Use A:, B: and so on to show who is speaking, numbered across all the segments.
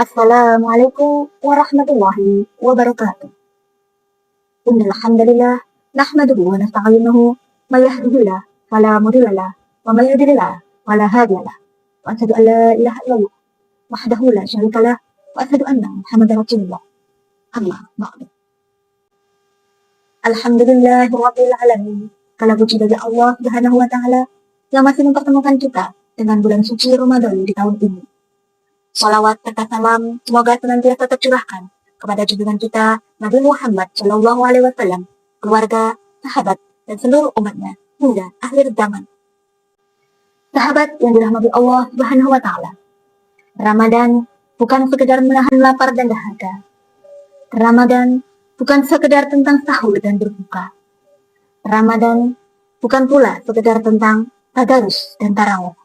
A: Assalamualaikum warahmatullahi wabarakatuh. Innal hamdalillah nahmaduhu wa nasta'inuhu may yahdihillahu fala mudilla lahu wa may yudlil fala hadiya lahu. Wa asyhadu an la ilaha illallah wahdahu la syarika lahu wa asyhadu anna Muhammadar Rasulullah. Amma ba'du. Alhamdulillahirabbil alamin. Segala puji bagi Allah Subhanahu wa taala yang masih mempertemukan kita dengan bulan suci Ramadan di tahun ini. Salawat serta salam semoga senantiasa tercurahkan kepada junjungan kita Nabi Muhammad Shallallahu Alaihi Wasallam, keluarga, sahabat, dan seluruh umatnya hingga akhir zaman. Sahabat yang dirahmati Allah Subhanahu Wa Taala, Ramadan bukan sekedar menahan lapar dan dahaga. Ramadan bukan sekedar tentang sahur dan berbuka. Ramadan bukan pula sekedar tentang tadarus dan tarawih.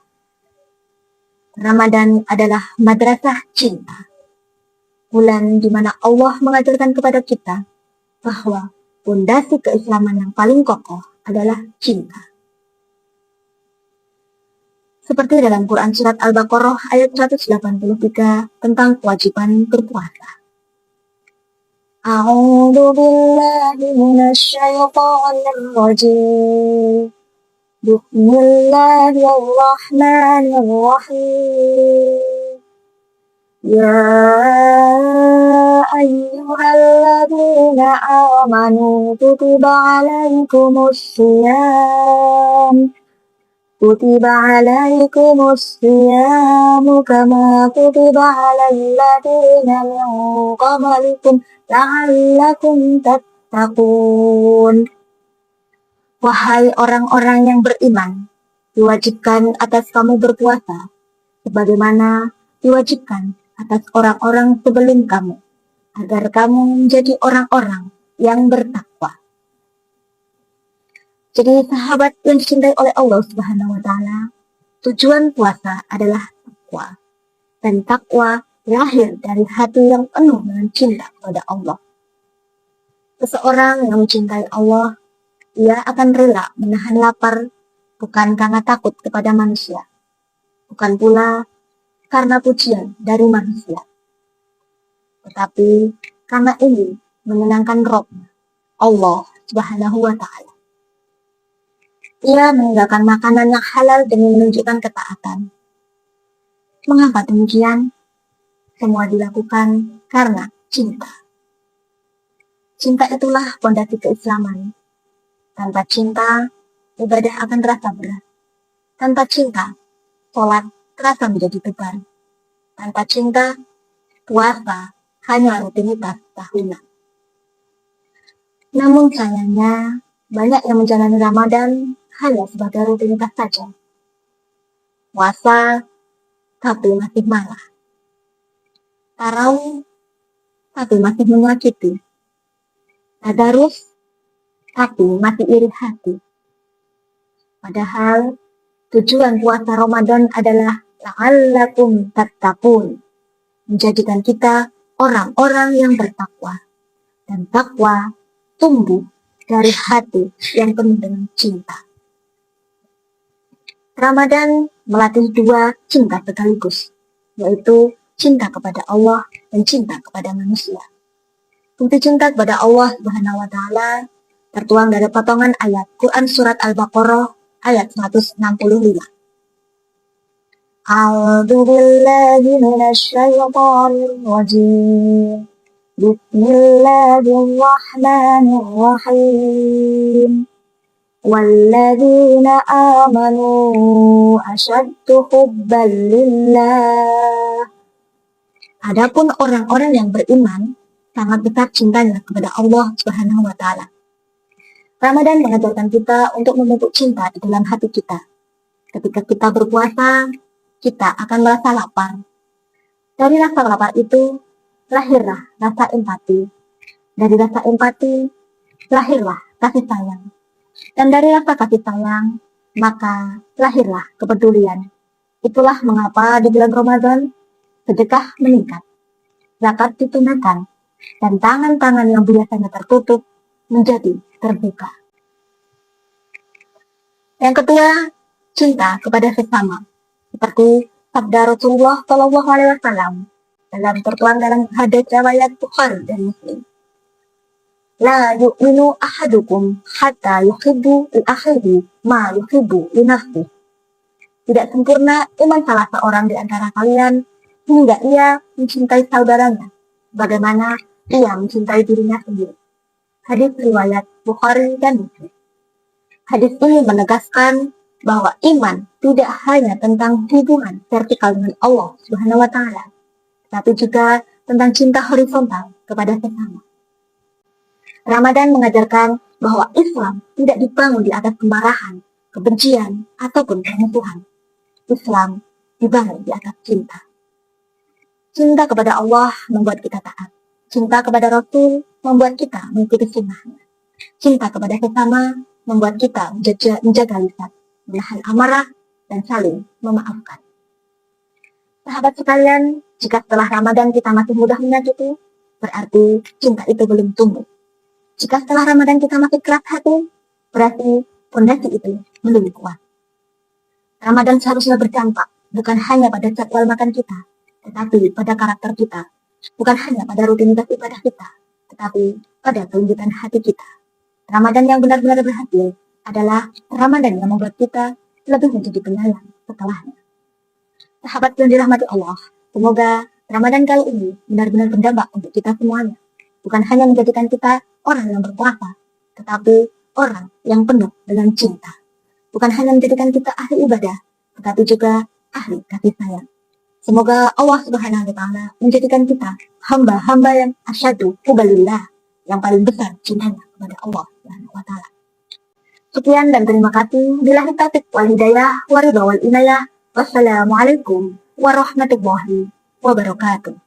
A: Ramadan adalah madrasah cinta. Bulan di mana Allah mengajarkan kepada kita bahwa fondasi keislaman yang paling kokoh adalah cinta. Seperti dalam Quran Surat Al-Baqarah ayat 183 tentang kewajiban berpuasa. A'udzu billahi minasy syaithanir rajim. Bismillahirrahmanirrahim. Ya ayyuhalladzina amanu kutiba alaikumus siyam kama kutiba alal ladzina min qablikum la'allakum tattaqun. Wahai orang-orang yang beriman, diwajibkan atas kamu berpuasa, sebagaimana diwajibkan atas orang-orang sebelum kamu, agar kamu menjadi orang-orang yang bertakwa. Jadi sahabat yang dicintai oleh Allah Subhanahu Wa Taala, tujuan puasa adalah takwa, dan takwa lahir dari hati yang penuh dengan cinta kepada Allah. Seseorang yang mencintai Allah, ia akan rela menahan lapar bukan karena takut kepada manusia, bukan pula karena pujian dari manusia, tetapi karena ingin menyenangkan Rabb Allah Subhanahu wa Ta'ala. Ia meninggalkan makanan yang halal demi menunjukkan ketaatan. Mengapa demikian? Semua dilakukan karena cinta. Cinta itulah fondasi keislaman. Tanpa cinta, ibadah akan terasa berat. Tanpa cinta, sholat terasa menjadi beban. Tanpa cinta, puasa hanya rutinitas tahunan. Namun sayangnya, banyak yang menjalani Ramadan hanya sebagai rutinitas saja. Puasa, tapi masih marah. Tarawih, tapi masih menyakiti. Tadarus, tapi masih iri hati. Padahal tujuan puasa Ramadan adalah la'allakum tattaqun, menjadikan kita orang-orang yang bertakwa. Dan takwa tumbuh dari hati yang penuh dengan cinta. Ramadan melatih dua cinta sekaligus, yaitu cinta kepada Allah dan cinta kepada manusia. Bukti cinta kepada Allah Subhanahu wa Ta'ala tertuang dari potongan ayat Quran Surat Al-Baqarah ayat 165. A'udzu billahi minasy syaithanir rajim. Bismillahirrahmanirrahim. Walladzina amanu asyaddu hubban lillah. Adapun orang-orang yang beriman sangat dekat cintanya kepada Allah Subhanahu wa Ta'ala. Ramadan mengajarkan kita untuk membentuk cinta di dalam hati kita. Ketika kita berpuasa, kita akan merasa lapar. Dari rasa lapar itu, lahirlah rasa empati. Dari rasa empati, lahirlah kasih sayang. Dan dari rasa kasih sayang, maka lahirlah kepedulian. Itulah mengapa di bulan Ramadan, sedekah meningkat, zakat ditunaikan, dan tangan-tangan yang biasanya tertutup menjadi terbuka. Yang kedua, cinta kepada sesama. Seperti sabda Rasulullah Shallallahu Alaihi Wasallam, tertuang dalam hadis riwayat Bukhari dan Muslim. La yu'minu ahadukum hatta yuhibbu li akhihi ma yuhibbu li nafsihi. Tidak sempurna iman salah seorang di antara kalian hingga ia mencintai saudaranya bagaimana ia mencintai dirinya sendiri. Hadis riwayat Bukhari dan Muslim. Hadis ini menegaskan bahwa iman tidak hanya tentang hubungan vertikal dengan Allah Subhanahu wa taala, tapi juga tentang cinta horizontal kepada sesama. Ramadan mengajarkan bahwa Islam tidak dibangun di atas kemarahan, kebencian, ataupun permusuhan. Islam dibangun di atas cinta. Cinta kepada Allah membuat kita taat. Cinta kepada Rasul membuat kita mengikuti sunnahnya. Cinta kepada sesama membuat kita menjaga lisan, menahan amarah, dan saling memaafkan. Sahabat sekalian, jika setelah Ramadan kita masih mudah menyakiti, berarti cinta itu belum tumbuh. Jika setelah Ramadan kita masih keras hati, berarti fondasi itu belum kuat. Ramadan seharusnya berdampak bukan hanya pada jadwal makan kita, tetapi pada karakter kita. Bukan hanya pada rutinitas ibadah kita, tetapi pada kelembutan hati kita. Ramadan yang benar-benar berhasil adalah Ramadan yang membuat kita lebih menjadi penyayang setelahnya. Sahabat yang dirahmati Allah, semoga Ramadan kali ini benar-benar berdampak untuk kita semuanya. Bukan hanya menjadikan kita orang yang berpuasa, tetapi orang yang penuh dengan cinta. Bukan hanya menjadikan kita ahli ibadah, tetapi juga ahli kasih sayang. Semoga Allah Subhanahu wa taala menjadikan kita hamba-hamba yang asyadu hubbalillah, yang paling besar cintanya kepada Allah Subhanahu wa taala. Sekian dan terima kasih. Billahi taufiq wal hidayah wa ridha wal inayah. Wassalamualaikum warahmatullahi wabarakatuh.